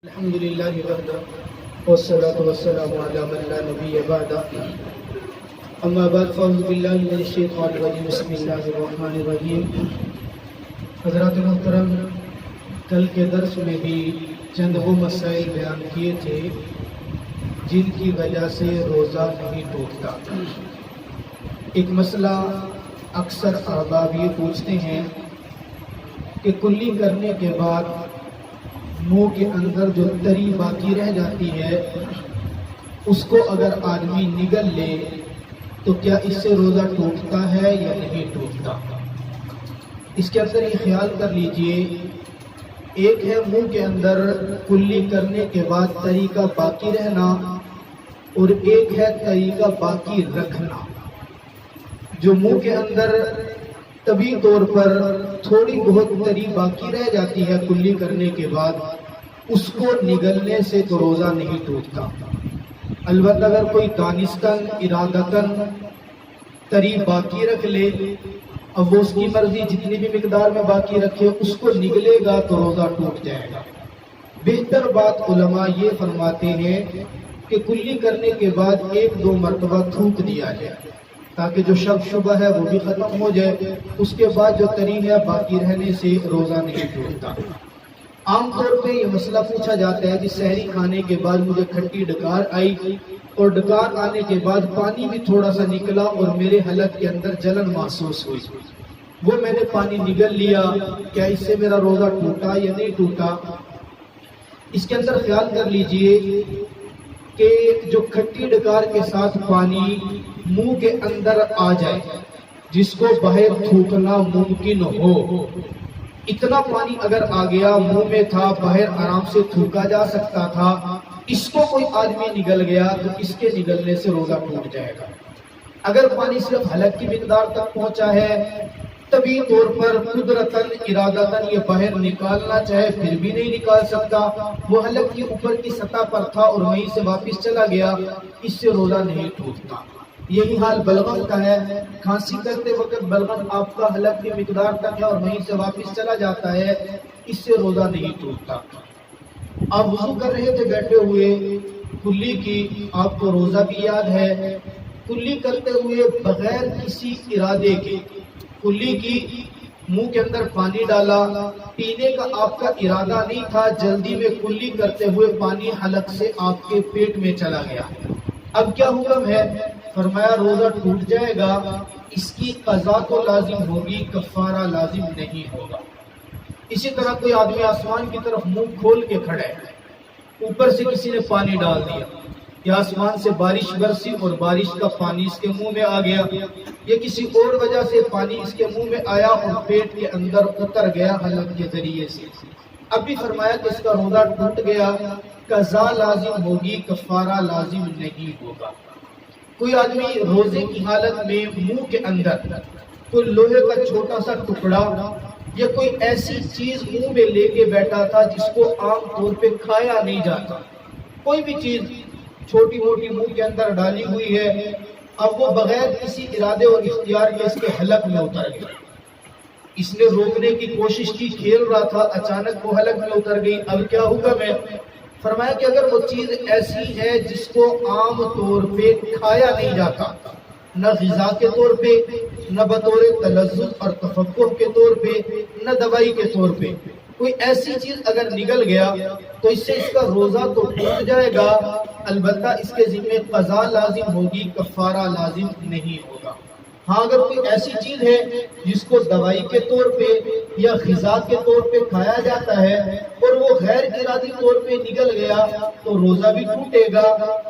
الحمد لله وحده والصلاة والسلام على من لا نبي بعده اما بعد فاعوذ باللہ من الشیطان الرجیم بسم اللہ الرحمن الرحیم۔ حضرات محترم، کل کے درس میں بھی چند وہ مسائل بیان کیے تھے جن کی وجہ سے روزہ نہیں ٹوٹتا۔ ایک مسئلہ اکثر احباب یہ پوچھتے ہیں کہ کلی کرنے کے بعد منہ کے اندر جو تری باقی رہ جاتی ہے اس کو اگر آدمی نگل لے تو کیا اس سے روزہ ٹوٹتا ہے یا نہیں ٹوٹتا؟ اس کے اندر یہ خیال کر لیجئے، ایک ہے منہ کے اندر کلی کرنے کے بعد تری کا باقی رہنا، اور ایک ہے تری کا باقی رکھنا۔ جو منہ کے اندر طبی طور پر تھوڑی بہت تری باقی رہ جاتی ہے کلی کرنے کے بعد، اس کو نگلنے سے تو روزہ نہیں ٹوٹتا۔ البتہ اگر کوئی دانستاً ارادتاً تری باقی رکھ لے، اب وہ اس کی مرضی جتنی بھی مقدار میں باقی رکھے، اس کو نگلے گا تو روزہ ٹوٹ جائے گا۔ بہتر بات علماء یہ فرماتے ہیں کہ کلی کرنے کے بعد ایک دو مرتبہ تھوک دیا جائے تاکہ جو شک شبہ ہے وہ بھی ختم ہو جائے، اس کے بعد جو تری ہے باقی رہنے سے روزہ نہیں ٹوٹتا۔ عام طور پہ یہ مسئلہ پوچھا جاتا ہے کہ سحری کھانے کے بعد مجھے کھٹی ڈکار آئی اور ڈکار آنے کے بعد پانی بھی تھوڑا سا نکلا اور میرے حلق کے اندر جلن محسوس ہوئی، وہ میں نے پانی نگل لیا، کیا اس سے میرا روزہ ٹوٹا یا نہیں ٹوٹا؟ اس کے اندر خیال کر لیجئے کہ جو کھٹی ڈکار کے ساتھ پانی منہ کے اندر آ جائے جس کو باہر تھوکنا ممکن ہو، اتنا پانی اگر آ گیا، منہ میں تھا، باہر آرام سے تھوکا جا سکتا تھا، اس کو کوئی آدمی نگل گیا تو اس کے نگلنے سے روزہ ٹوٹ جائے گا۔ اگر پانی صرف حلق کی مقدار تک پہنچا ہے، طبی طور پر قدرتاً ارادتاً یہ باہر نکالنا چاہے پھر بھی نہیں نکال سکتا، وہ حلق کی اوپر کی سطح پر تھا اور وہیں سے واپس چلا گیا، اس سے روزہ نہیں ٹوٹتا۔ یہی حال بلغم کا ہے، کھانسی کرتے وقت بلغم آپ کا حلق کی مقدار تک ہے اور وہیں سے واپس چلا جاتا ہے، اس سے روزہ نہیں ٹوٹتا۔ آپ وضو کر رہے تھے بیٹھے ہوئے، کلی کی، آپ کو روزہ بھی یاد ہے، کلی کرتے ہوئے بغیر کسی ارادے کے کلی کی، منہ کے اندر پانی ڈالا، پینے کا آپ کا ارادہ نہیں تھا، جلدی میں کلی کرتے ہوئے پانی حلق سے آپ کے پیٹ میں چلا گیا، اب کیا حکم ہے؟ فرمایا روزہ ٹوٹ جائے گا، اس کی قضا تو لازم ہوگی، کفارہ لازم نہیں ہوگا۔ اسی طرح کوئی آدمی آسمان کی طرف منہ کھول کے کھڑا ہے، اوپر سے کسی نے پانی ڈال دیا یا آسمان سے بارش برسی اور بارش کا پانی اس کے منہ میں آ گیا، یا کسی اور وجہ سے پانی اس کے منہ میں آیا اور پیٹ کے اندر اتر گیا حلق کے ذریعے سے، اب بھی فرمایا کہ اس کا روزہ ٹوٹ گیا، قضا لازم ہوگی، کفارہ لازم نہیں ہوگا۔ کوئی آدمی روزے کی حالت میں منہ کے اندر کوئی لوہے کا چھوٹا سا ٹکڑا یا کوئی ایسی چیز منہ میں لے کے بیٹھا تھا جس کو عام طور پہ کھایا نہیں جاتا، کوئی بھی چیز چھوٹی موٹی منہ کے اندر ڈالی ہوئی ہے، اب وہ بغیر کسی ارادے اور اختیار کے اس کے حلق میں اتر گئی، اس نے روکنے کی کوشش کی، کھیل رہا تھا، اچانک وہ حلق میں اتر گئی، اب کیا حکم ہے؟ فرمایا کہ اگر وہ چیز ایسی ہے جس کو عام طور پہ کھایا نہیں جاتا، نہ غذا کے طور پہ، نہ بطور تلذذ اور تفکر کے طور پہ، نہ دوائی کے طور پہ، کوئی ایسی چیز اگر نگل گیا تو اس سے اس کا روزہ تو ٹوٹ جائے گا، البتہ اس کے ذمہ قضا لازم ہوگی، کفارہ لازم نہیں ہوگا۔ ہاں اگر کوئی ایسی چیز ہے جس کو دوائی کے طور پہ یا غذا کے طور پہ کھایا جاتا ہے اور وہ غیر ارادی طور پہ نگل گیا تو روزہ بھی ٹوٹے گا،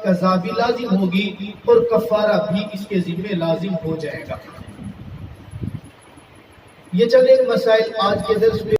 قضا بھی لازم ہوگی اور کفارہ بھی اس کے ذمہ لازم ہو جائے گا۔ یہ چند ایک مسائل آج کے درس میں